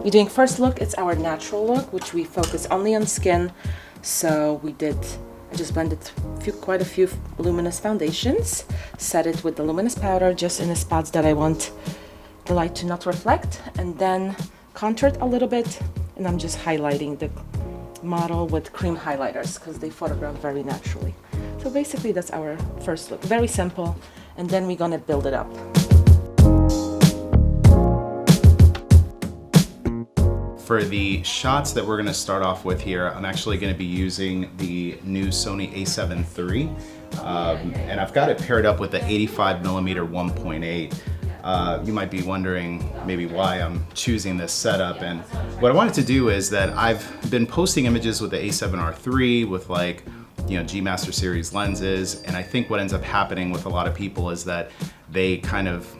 We're doing first look, it's our natural look, which we focus only on skin. So I just blended quite a few luminous foundations, set it with the luminous powder just in the spots that I want the light to not reflect, and then contoured a little bit, and I'm just highlighting the model with cream highlighters because they photograph very naturally. So basically that's our first look, very simple, and then we're gonna build it up. For the shots that we're gonna start off with here, I'm actually gonna be using the new Sony A7III, and I've got it paired up with the 85mm 1.8. You might be wondering maybe why I'm choosing this setup, and what I wanted to do is that I've been posting images with the A7R III with like, you know, G Master Series lenses, and I think what ends up happening with a lot of people is that they kind of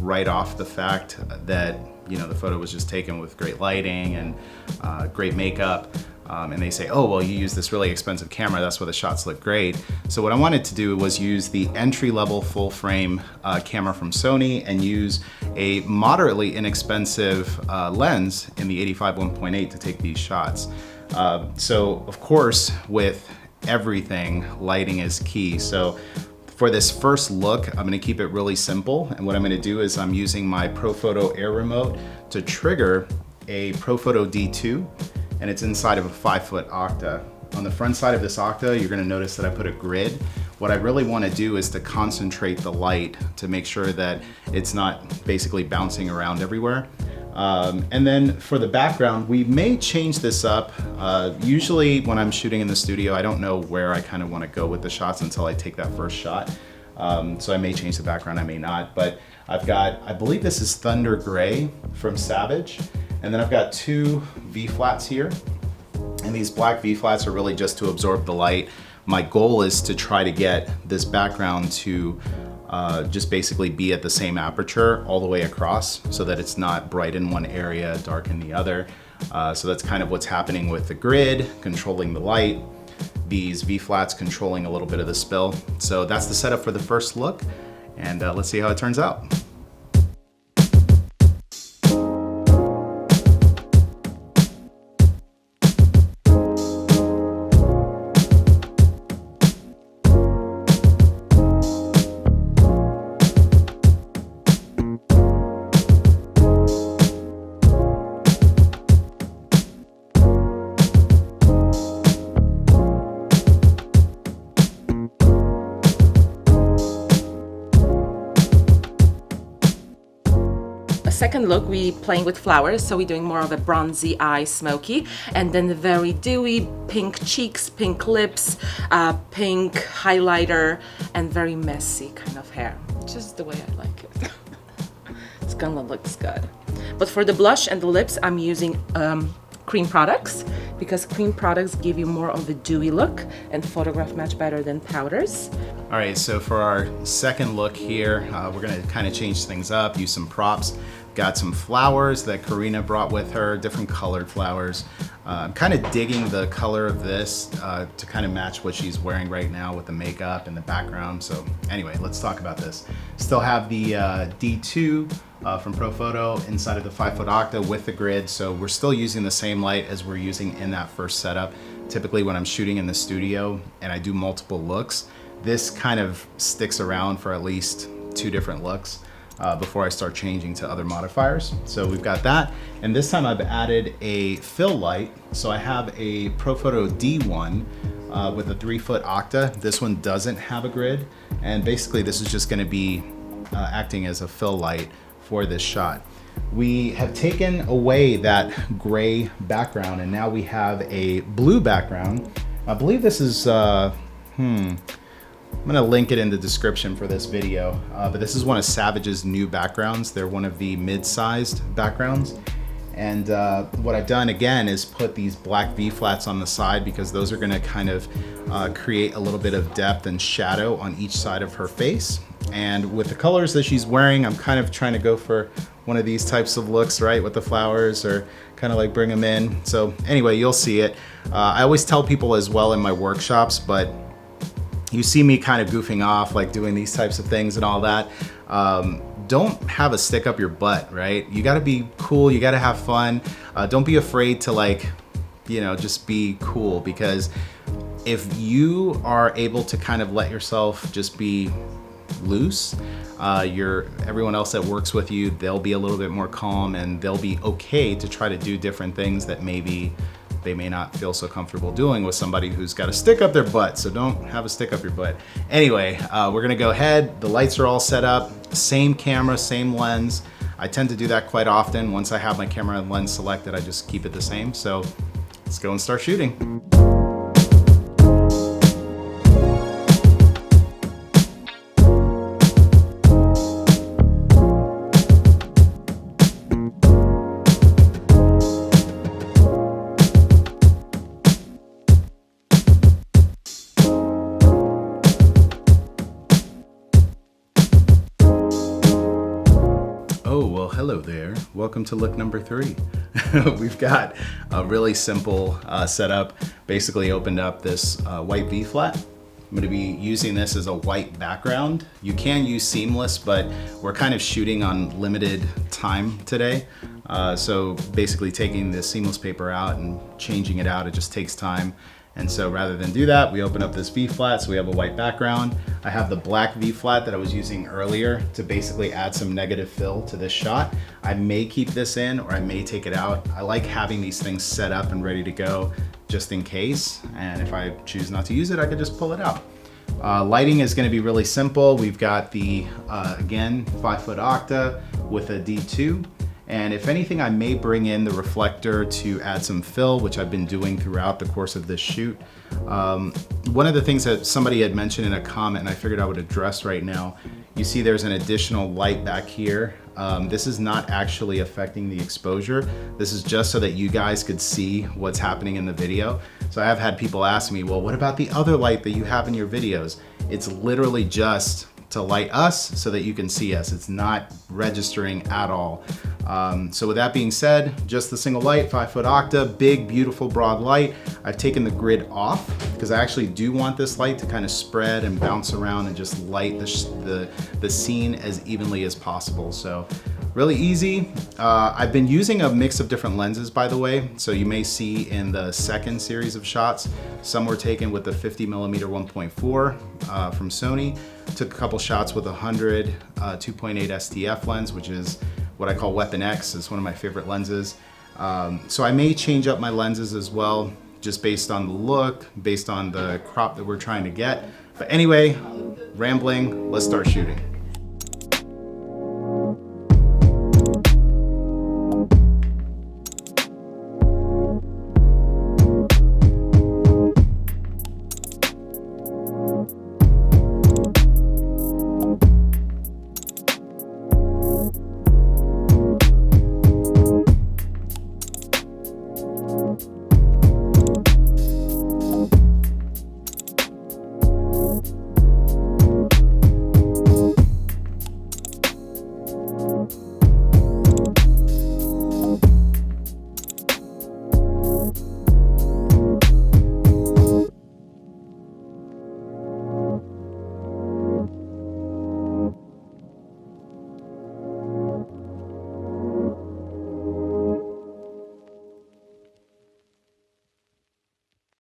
write off the fact that, you know, the photo was just taken with great lighting and great makeup, and they say, oh, well, you use this really expensive camera, that's why the shots look great. So what I wanted to do was use the entry-level full-frame camera from Sony and use a moderately inexpensive lens in the 85 1.8 to take these shots. So of course, with everything, lighting is key. So for this first look, I'm gonna keep it really simple. And what I'm gonna do is I'm using my ProPhoto Air remote to trigger a ProPhoto D2, and it's inside of a 5-foot Octa. On the front side of this Octa, you're gonna notice that I put a grid. What I really wanna do is to concentrate the light to make sure that it's not basically bouncing around everywhere. And then for the background, we may change this up. Usually when I'm shooting in the studio, I don't know where I kind of want to go with the shots until I take that first shot. So I may change the background, I may not, but I've got, I believe this is Thunder Gray from Savage. And then I've got two V-flats here. And these black V-flats are really just to absorb the light. My goal is to try to get this background to just basically be at the same aperture all the way across so that it's not bright in one area, dark in the other. So that's kind of what's happening with the grid, controlling the light, these V-flats controlling a little bit of the spill. So that's the setup for the first look, and let's see how it turns out. Second look, we playing with flowers, so we're doing more of a bronzy eye, smoky, and then very dewy pink cheeks, pink lips, pink highlighter, and very messy kind of hair. Just the way I like it. It's gonna look good. But for the blush and the lips, I'm using cream products, because cream products give you more of a dewy look and photograph much better than powders. All right, so for our second look here, we're gonna kind of change things up, use some props. Got some flowers that Karina brought with her, different colored flowers. I'm kind of digging the color of this to kind of match what she's wearing right now with the makeup and the background. So anyway, let's talk about this. Still have the D2 from ProPhoto inside of the 5-foot Octa with the grid. So we're still using the same light as we're using in that first setup. Typically when I'm shooting in the studio and I do multiple looks, this kind of sticks around for at least 2 different looks before I start changing to other modifiers. So we've got that. And this time I've added a fill light. So I have a ProPhoto D1 with a 3-foot Octa. This one doesn't have a grid. And basically this is just gonna be acting as a fill light for this shot. We have taken away that gray background and now we have a blue background. I believe this is, I'm gonna link it in the description for this video, but this is one of Savage's new backgrounds. They're one of the mid-sized backgrounds. And what I've done again is put these black V-flats on the side because those are gonna kind of create a little bit of depth and shadow on each side of her face. And with the colors that she's wearing, I'm kind of trying to go for one of these types of looks, right? With the flowers, or kind of like bring them in. So anyway, you'll see it. I always tell people as well in my workshops, but you see me kind of goofing off, like doing these types of things and all that. don't have a stick up your butt, right? You gotta be cool, you gotta have fun. Don't be afraid to like, you know, just be cool, because if you are able to kind of let yourself just be loose, everyone else that works with you, they'll be a little bit more calm and they'll be okay to try to do different things that maybe they may not feel so comfortable doing with somebody who's got a stick up their butt. So don't have a stick up your butt. Anyway, we're gonna go ahead. The lights are all set up, same camera, same lens. I tend to do that quite often. Once I have my camera and lens selected, I just keep it the same. So let's go and start shooting. Oh, well, hello there. Welcome to look number 3. We've got a really simple setup. Basically opened up this white V-flat. I'm going to be using this as a white background. You can use seamless, but we're kind of shooting on limited time today. So basically taking the seamless paper out and changing it out, it just takes time. And so rather than do that, we open up this V-flat, so we have a white background. I have the black V-flat that I was using earlier to basically add some negative fill to this shot. I may keep this in or I may take it out. I like having these things set up and ready to go just in case. And if I choose not to use it, I could just pull it out. Lighting is gonna be really simple. We've got the, again, 5-foot octa with a D2. And if anything, I may bring in the reflector to add some fill, which I've been doing throughout the course of this shoot. One of the things that somebody had mentioned in a comment, and I figured I would address right now, you see there's an additional light back here. This is not actually affecting the exposure. This is just so that you guys could see what's happening in the video. So I have had people ask me, well, what about the other light that you have in your videos? It's literally just to light us so that you can see us. It's not registering at all. So with that being said, just the single light, 5-foot octa, big, beautiful, broad light. I've taken the grid off because I actually do want this light to kind of spread and bounce around and just light the scene as evenly as possible. So really easy. I've been using a mix of different lenses, by the way. So you may see in the second series of shots, some were taken with the 50mm 1.4 from Sony. Took a couple shots with a 100 2.8 STF lens, which is what I call Weapon X. It's one of my favorite lenses. So I may change up my lenses as well, just based on the look, based on the crop that we're trying to get. But anyway, rambling, let's start shooting.